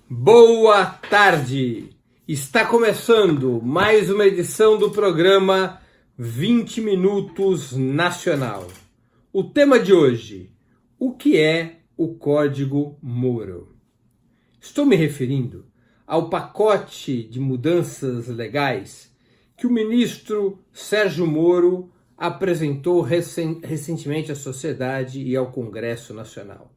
Boa tarde! Está começando mais uma edição do programa 20 Minutos Nacional. O tema de hoje: o que é o Código Moro? Estou me referindo ao pacote de mudanças legais que o ministro Sérgio Moro apresentou recentemente à sociedade e ao Congresso Nacional.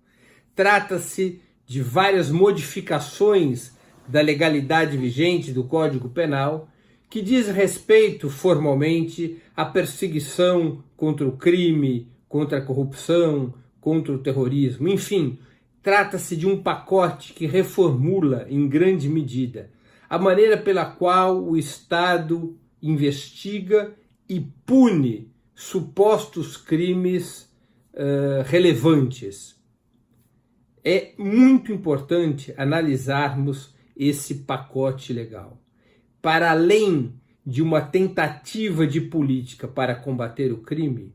Trata-se de várias modificações da legalidade vigente do Código Penal, que diz respeito formalmente à perseguição contra o crime, contra a corrupção, contra o terrorismo. Enfim, trata-se de um pacote que reformula em grande medida a maneira pela qual o Estado investiga e pune supostos crimes relevantes. É muito importante analisarmos esse pacote legal. Para além de uma tentativa de política para combater o crime,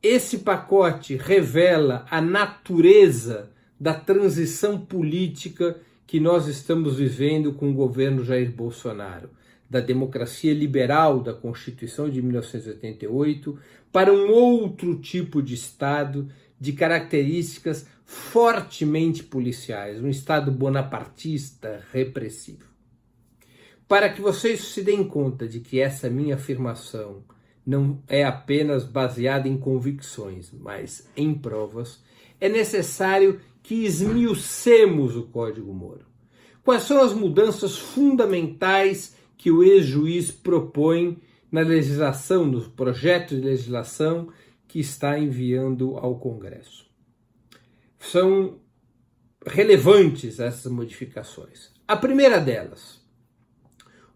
esse pacote revela a natureza da transição política que nós estamos vivendo com o governo Jair Bolsonaro, da democracia liberal da Constituição de 1988 para um outro tipo de Estado de características fortemente policiais, um Estado bonapartista, repressivo. Para que vocês se deem conta de que essa minha afirmação não é apenas baseada em convicções, mas em provas, é necessário que esmiucemos o Código Moro. Quais são as mudanças fundamentais que o ex-juiz propõe na legislação, no projeto de legislação que está enviando ao Congresso? São relevantes essas modificações. A primeira delas,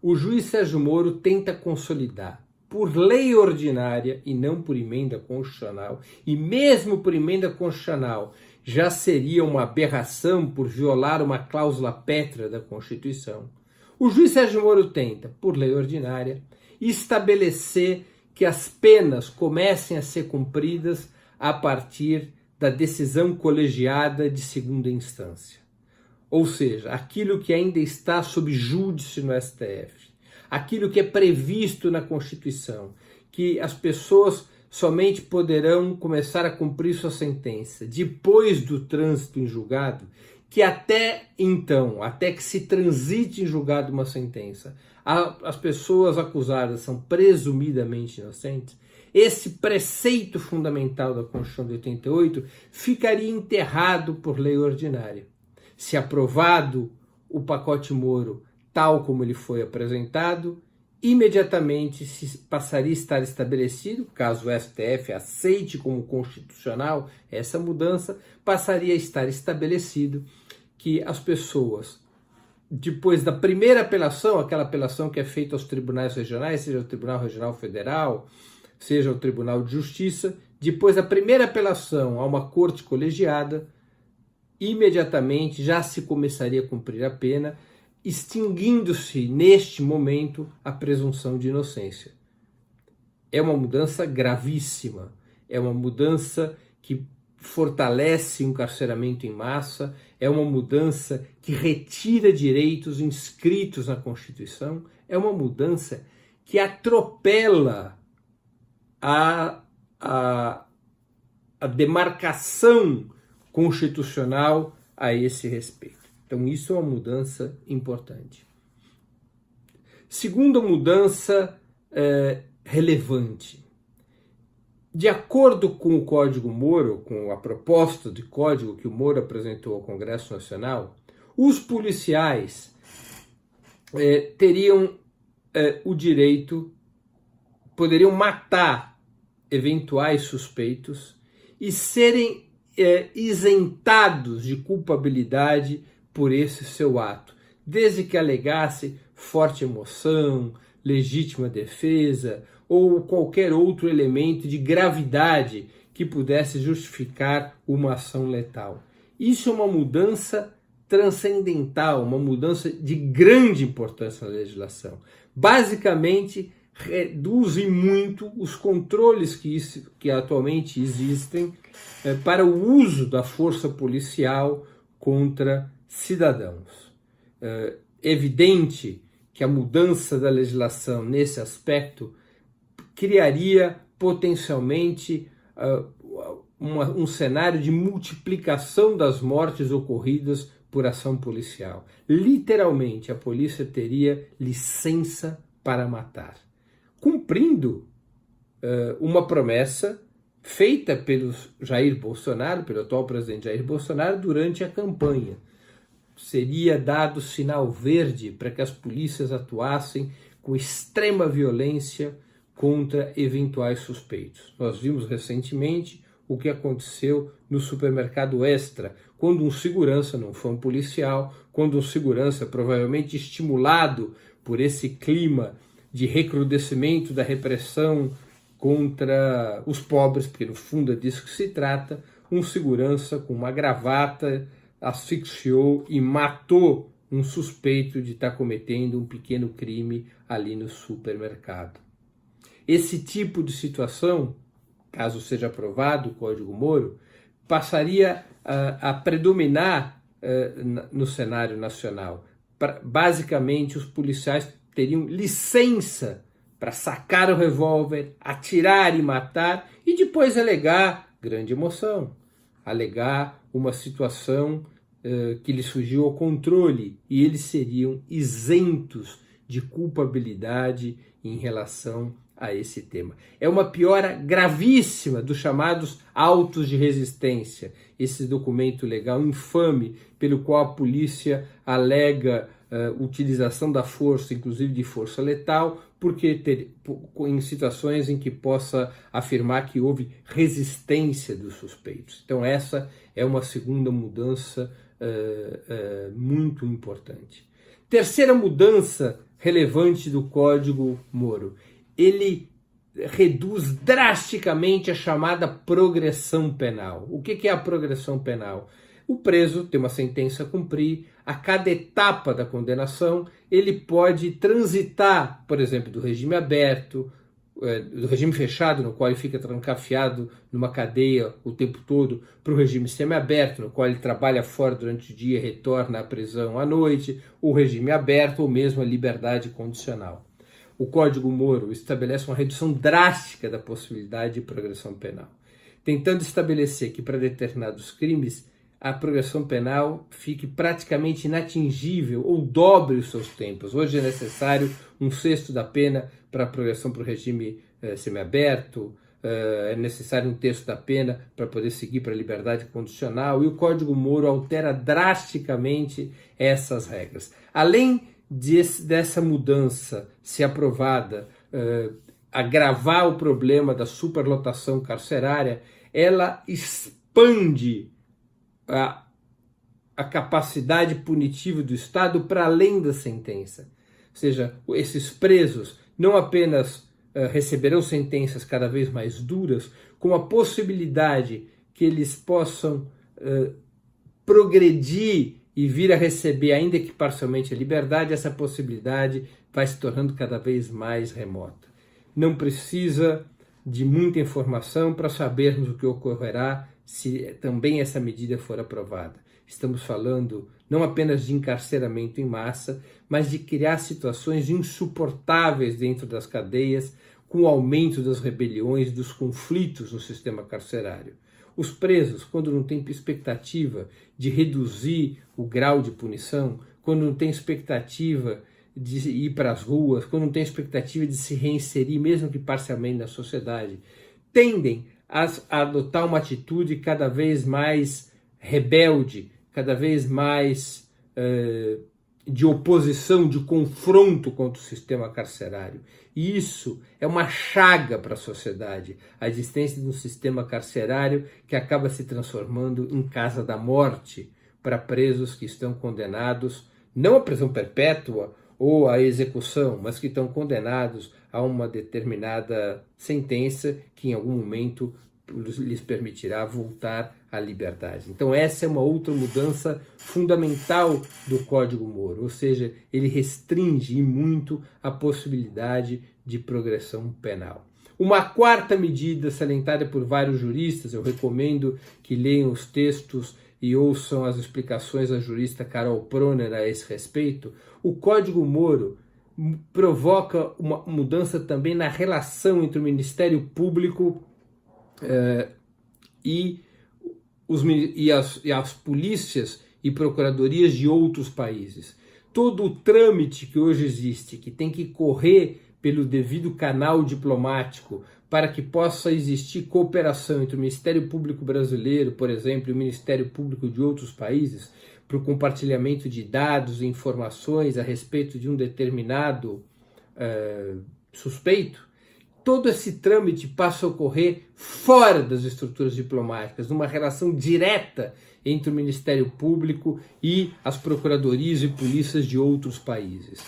o juiz Sérgio Moro tenta consolidar, por lei ordinária e não por emenda constitucional, e mesmo por emenda constitucional já seria uma aberração por violar uma cláusula pétrea da Constituição. O juiz Sérgio Moro tenta, por lei ordinária, estabelecer que as penas comecem a ser cumpridas a partir da decisão colegiada de segunda instância. Ou seja, aquilo que ainda está sob júdice no STF, aquilo que é previsto na Constituição, que as pessoas somente poderão começar a cumprir sua sentença depois do trânsito em julgado, que até então, até que se transite em julgado uma sentença, as pessoas acusadas são presumidamente inocentes. Esse preceito fundamental da Constituição de 88 ficaria enterrado por lei ordinária. Se aprovado o pacote Moro tal como ele foi apresentado, imediatamente se passaria a estar estabelecido, caso o STF aceite como constitucional essa mudança, passaria a estar estabelecido que as pessoas, depois da primeira apelação, aquela apelação que é feita aos tribunais regionais, seja o Tribunal Regional Federal, seja o Tribunal de Justiça, depois da primeira apelação a uma corte colegiada, imediatamente já se começaria a cumprir a pena, extinguindo-se neste momento a presunção de inocência. É uma mudança gravíssima, é uma mudança que fortalece o encarceramento em massa, é uma mudança que retira direitos inscritos na Constituição, é uma mudança que atropela a demarcação constitucional a esse respeito. Então isso é uma mudança importante. Segunda mudança relevante. De acordo com o Código Moro, com a proposta de código que o Moro apresentou ao Congresso Nacional, os policiais teriam o direito, poderiam matar eventuais suspeitos e serem isentados de culpabilidade por esse seu ato, desde que alegasse forte emoção, legítima defesa ou qualquer outro elemento de gravidade que pudesse justificar uma ação letal. Isso é uma mudança transcendental, uma mudança de grande importância na legislação. Basicamente, reduz muito os controles que atualmente existem para o uso da força policial contra cidadãos. evidente que a mudança da legislação nesse aspecto criaria potencialmente um cenário de multiplicação das mortes ocorridas por ação policial. Literalmente, a polícia teria licença para matar, cumprindo uma promessa feita pelo Jair Bolsonaro, pelo atual presidente Jair Bolsonaro, durante a campanha. Seria dado sinal verde para que as polícias atuassem com extrema violência contra eventuais suspeitos. Nós vimos recentemente o que aconteceu no supermercado Extra, quando um segurança, não foi um policial, quando um segurança, provavelmente estimulado por esse clima de recrudescimento da repressão contra os pobres, porque no fundo é disso que se trata, um segurança com uma gravata asfixiou e matou um suspeito de estar cometendo um pequeno crime ali no supermercado. Esse tipo de situação, caso seja aprovado o Código Moro, passaria a predominar no cenário nacional. Basicamente, os policiais teriam licença para sacar o revólver, atirar e matar e depois alegar grande emoção, alegar uma situação que lhes fugiu ao controle, e eles seriam isentos de culpabilidade em relação a esse tema. É uma piora gravíssima dos chamados autos de resistência, esse documento legal infame pelo qual a polícia alega utilização da força, inclusive de força letal, porque em situações em que possa afirmar que houve resistência dos suspeitos. Então essa é uma segunda mudança muito importante. Terceira mudança relevante do Código Moro: ele reduz drasticamente a chamada progressão penal. O que é a progressão penal? O preso tem uma sentença a cumprir, a cada etapa da condenação ele pode transitar, por exemplo, do regime aberto, do regime fechado, no qual ele fica trancafiado numa cadeia o tempo todo, para o regime semiaberto, no qual ele trabalha fora durante o dia e retorna à prisão à noite, o regime aberto ou mesmo a liberdade condicional. O Código Moro estabelece uma redução drástica da possibilidade de progressão penal, tentando estabelecer que para determinados crimes a progressão penal fique praticamente inatingível ou dobre os seus tempos. Hoje é necessário 1/6 da pena para a progressão para o regime semiaberto, é necessário 1/3 da pena para poder seguir para a liberdade condicional, e o Código Moro altera drasticamente essas regras. Além dessa mudança, se aprovada, agravar o problema da superlotação carcerária, ela expande a capacidade punitiva do Estado para além da sentença. Ou seja, esses presos não apenas receberão sentenças cada vez mais duras, como a possibilidade que eles possam progredir e vir a receber, ainda que parcialmente, a liberdade. Essa possibilidade vai se tornando cada vez mais remota. Não precisa de muita informação para sabermos o que ocorrerá se também essa medida for aprovada. Estamos falando não apenas de encarceramento em massa, mas de criar situações insuportáveis dentro das cadeias, com o aumento das rebeliões, dos conflitos no sistema carcerário. Os presos, quando não têm expectativa de reduzir o grau de punição, quando não têm expectativa de ir para as ruas, quando não têm expectativa de se reinserir, mesmo que parcialmente, na sociedade, tendem a adotar uma atitude cada vez mais rebelde, cada vez mais de oposição, de confronto contra o sistema carcerário. E isso é uma chaga para a sociedade, a existência de um sistema carcerário que acaba se transformando em casa da morte para presos que estão condenados, não à prisão perpétua ou à execução, mas que estão condenados a uma determinada sentença que em algum momento lhes permitirá voltar à liberdade. Então essa é uma outra mudança fundamental do Código Moro, ou seja, ele restringe e muito a possibilidade de progressão penal. Uma quarta medida salientada por vários juristas, eu recomendo que leiam os textos e ouçam as explicações da jurista Carol Proner a esse respeito, o Código Moro provoca uma mudança também na relação entre o Ministério Público e as polícias e procuradorias de outros países. Todo o trâmite que hoje existe, que tem que correr pelo devido canal diplomático para que possa existir cooperação entre o Ministério Público brasileiro, por exemplo, e o Ministério Público de outros países, para o compartilhamento de dados e informações a respeito de um determinado suspeito, todo esse trâmite passa a ocorrer fora das estruturas diplomáticas, numa relação direta entre o Ministério Público e as procuradorias e polícias de outros países.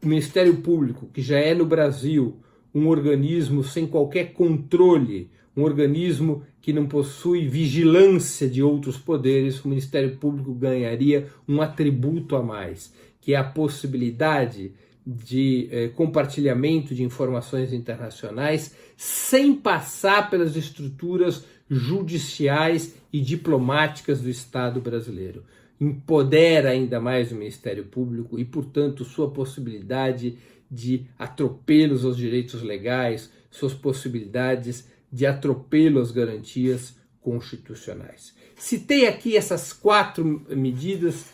O Ministério Público, que já é no Brasil um organismo sem qualquer controle, um organismo que não possui vigilância de outros poderes, o Ministério Público ganharia um atributo a mais, que é a possibilidade de compartilhamento de informações internacionais sem passar pelas estruturas judiciais e diplomáticas do Estado brasileiro. Empodera ainda mais o Ministério Público e, portanto, sua possibilidade de atropelos aos direitos legais, suas possibilidades de atropelo às garantias constitucionais. Citei aqui essas 4 medidas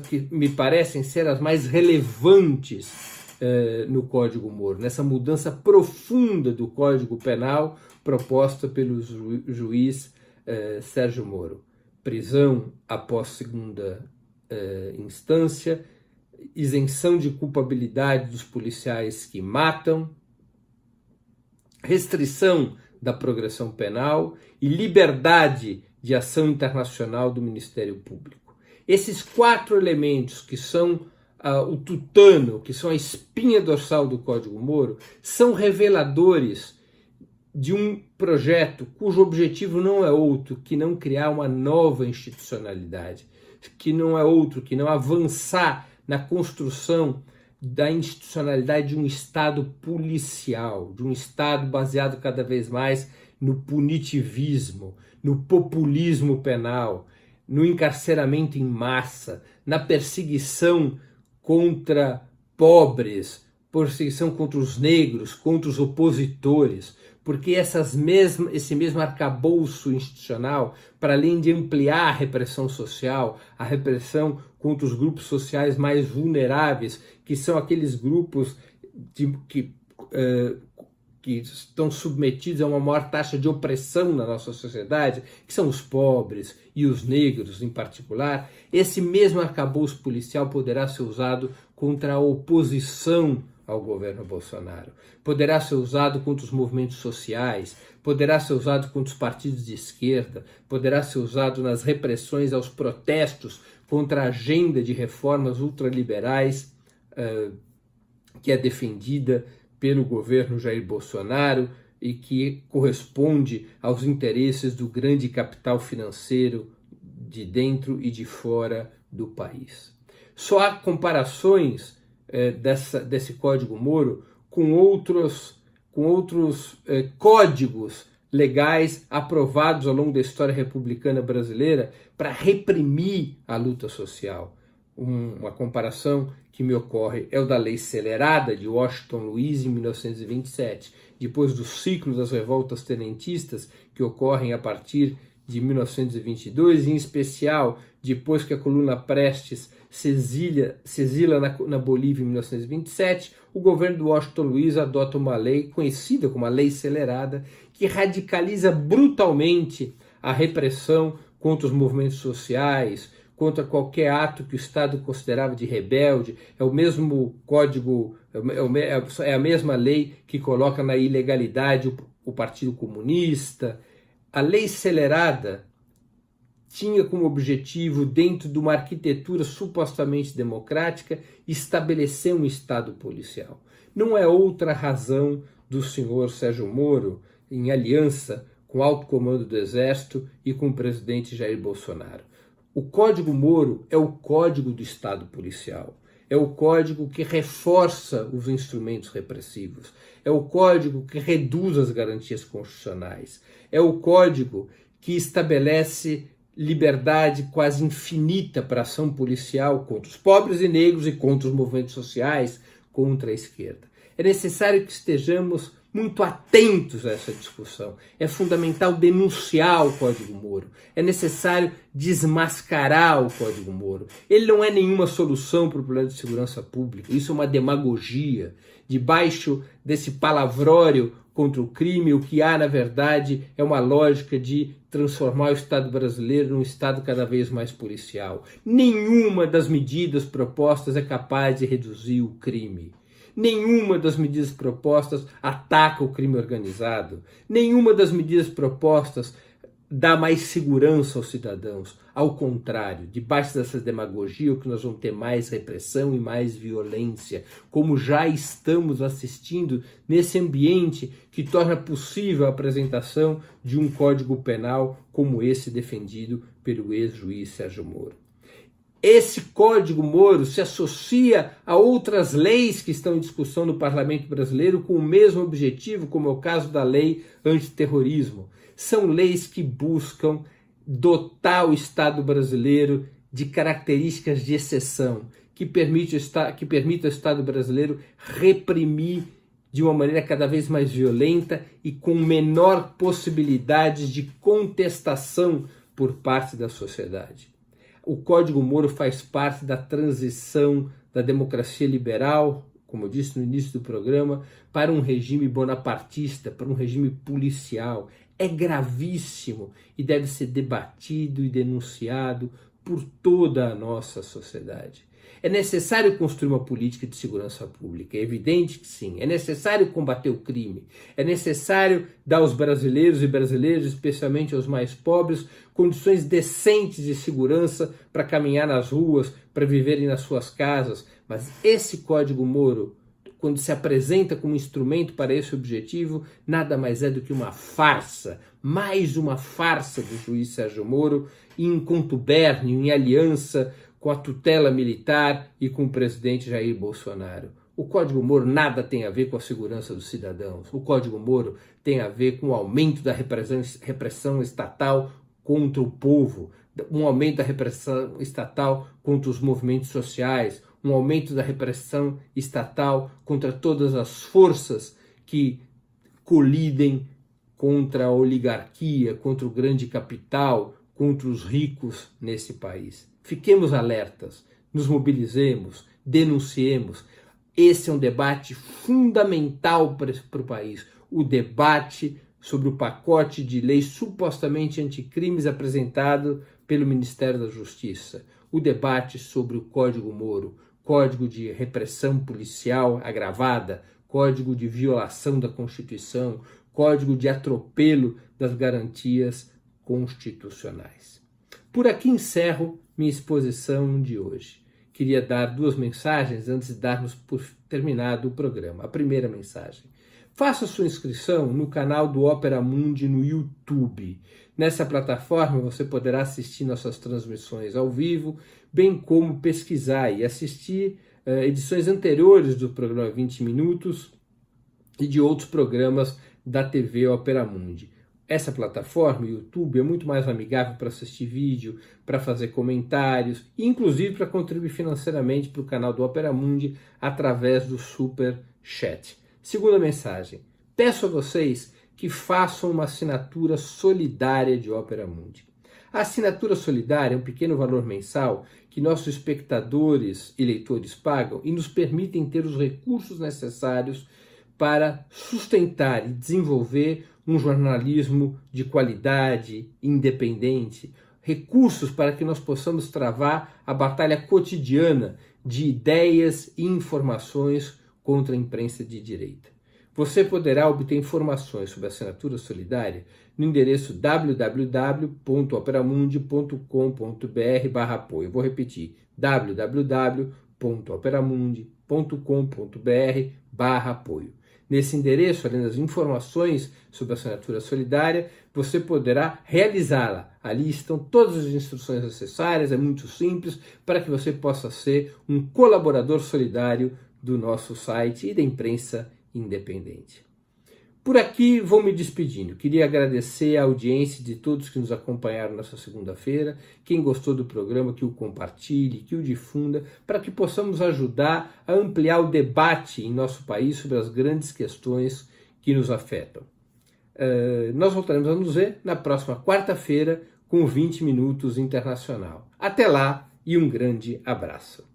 que me parecem ser as mais relevantes no Código Moro, nessa mudança profunda do Código Penal proposta pelo juiz Sérgio Moro. Prisão após segunda instância, isenção de culpabilidade dos policiais que matam, restrição da progressão penal e liberdade de ação internacional do Ministério Público. Esses 4 elementos que são o tutano, que são a espinha dorsal do Código Moro, são reveladores de um projeto cujo objetivo não é outro que não criar uma nova institucionalidade, que não é outro que não avançar na construção da institucionalidade de um Estado policial, de um Estado baseado cada vez mais no punitivismo, no populismo penal, no encarceramento em massa, na perseguição contra pobres, perseguição contra os negros, contra os opositores, porque esse mesmo arcabouço institucional, para além de ampliar a repressão social, a repressão contra os grupos sociais mais vulneráveis, que são aqueles grupos que estão submetidos a uma maior taxa de opressão na nossa sociedade, que são os pobres e os negros em particular, esse mesmo arcabouço policial poderá ser usado contra a oposição ao governo Bolsonaro. Poderá ser usado contra os movimentos sociais, poderá ser usado contra os partidos de esquerda, poderá ser usado nas repressões aos protestos contra a agenda de reformas ultraliberais que é defendida pelo governo Jair Bolsonaro e que corresponde aos interesses do grande capital financeiro de dentro e de fora do país. Só há comparações desse Código Moro com outros códigos legais aprovados ao longo da história republicana brasileira para reprimir a luta social. Uma comparação que me ocorre é o da Lei Acelerada de Washington Luiz em 1927, depois do ciclo das revoltas tenentistas que ocorrem a partir de 1922, em especial depois que a coluna Prestes se exila na Bolívia em 1927, o governo do Washington Luiz adota uma lei conhecida como a Lei Acelerada, que radicaliza brutalmente a repressão contra os movimentos sociais, contra qualquer ato que o Estado considerava de rebelde. É o mesmo código, é a mesma lei que coloca na ilegalidade o Partido Comunista. A Lei Acelerada tinha como objetivo, dentro de uma arquitetura supostamente democrática, estabelecer um Estado policial. Não é outra razão do senhor Sérgio Moro, em aliança com o alto comando do Exército e com o presidente Jair Bolsonaro. O Código Moro é o código do Estado policial, é o código que reforça os instrumentos repressivos, é o código que reduz as garantias constitucionais, é o código que estabelece liberdade quase infinita para ação policial contra os pobres e negros e contra os movimentos sociais, contra a esquerda. É necessário que estejamos muito atentos a essa discussão. É fundamental denunciar o Código Moro. É necessário desmascarar o Código Moro. Ele não é nenhuma solução para o problema de segurança pública. Isso é uma demagogia. Debaixo desse palavrório contra o crime, o que há, na verdade, é uma lógica de transformar o Estado brasileiro num Estado cada vez mais policial. Nenhuma das medidas propostas é capaz de reduzir o crime. Nenhuma das medidas propostas ataca o crime organizado. Nenhuma das medidas propostas dá mais segurança aos cidadãos. Ao contrário, debaixo dessa demagogia, o que nós vamos ter mais repressão e mais violência, como já estamos assistindo nesse ambiente que torna possível a apresentação de um Código Penal como esse defendido pelo ex-juiz Sérgio Moro. Esse Código Moro se associa a outras leis que estão em discussão no Parlamento brasileiro com o mesmo objetivo, como é o caso da lei antiterrorismo. São leis que buscam dotar o Estado brasileiro de características de exceção, que permita ao Estado brasileiro reprimir de uma maneira cada vez mais violenta e com menor possibilidade de contestação por parte da sociedade. O Código Moro faz parte da transição da democracia liberal, como eu disse no início do programa, para um regime bonapartista, para um regime policial. É gravíssimo e deve ser debatido e denunciado por toda a nossa sociedade. É necessário construir uma política de segurança pública, é evidente que sim. É necessário combater o crime, é necessário dar aos brasileiros e brasileiras, especialmente aos mais pobres, condições decentes de segurança para caminhar nas ruas, para viverem nas suas casas. Mas esse Código Moro, quando se apresenta como instrumento para esse objetivo, nada mais é do que uma farsa, mais uma farsa do juiz Sérgio Moro, em contubernio, em aliança com a tutela militar e com o presidente Jair Bolsonaro. O Código Moro nada tem a ver com a segurança dos cidadãos. O Código Moro tem a ver com o aumento da repressão estatal contra o povo, um aumento da repressão estatal contra os movimentos sociais, um aumento da repressão estatal contra todas as forças que colidem contra a oligarquia, contra o grande capital, contra os ricos nesse país. Fiquemos alertas, nos mobilizemos, denunciemos. Esse é um debate fundamental para o país. O debate sobre o pacote de leis supostamente anticrimes apresentado pelo Ministério da Justiça. O debate sobre o Código Moro, Código de repressão policial agravada, Código de violação da Constituição, Código de atropelo das garantias constitucionais. Por aqui encerro minha exposição de hoje. Queria dar duas mensagens antes de darmos por terminado o programa. A primeira mensagem: faça sua inscrição no canal do Opera Mundi no YouTube. Nessa plataforma você poderá assistir nossas transmissões ao vivo, bem como pesquisar e assistir edições anteriores do programa 20 Minutos e de outros programas da TV Opera Mundi. Essa plataforma, o YouTube, é muito mais amigável para assistir vídeo, para fazer comentários e inclusive para contribuir financeiramente para o canal do Opera Mundi através do Super Chat. Segunda mensagem: peço a vocês que façam uma assinatura solidária de Opera Mundi. A assinatura solidária é um pequeno valor mensal que nossos espectadores e leitores pagam e nos permitem ter os recursos necessários para sustentar e desenvolver um jornalismo de qualidade, independente, recursos para que nós possamos travar a batalha cotidiana de ideias e informações contra a imprensa de direita. Você poderá obter informações sobre a assinatura solidária no endereço www.operamundi.com.br/apoio. Vou repetir: www.operamundi.com.br/apoio. Nesse endereço, além das informações sobre a assinatura solidária, você poderá realizá-la. Ali estão todas as instruções necessárias, é muito simples, para que você possa ser um colaborador solidário do nosso site e da imprensa independente. Por aqui vou me despedindo. Queria agradecer a audiência de todos que nos acompanharam nessa segunda-feira. Quem gostou do programa, que o compartilhe, que o difunda, para que possamos ajudar a ampliar o debate em nosso país sobre as grandes questões que nos afetam. Nós voltaremos a nos ver na próxima quarta-feira com 20 Minutos Internacional. Até lá e um grande abraço.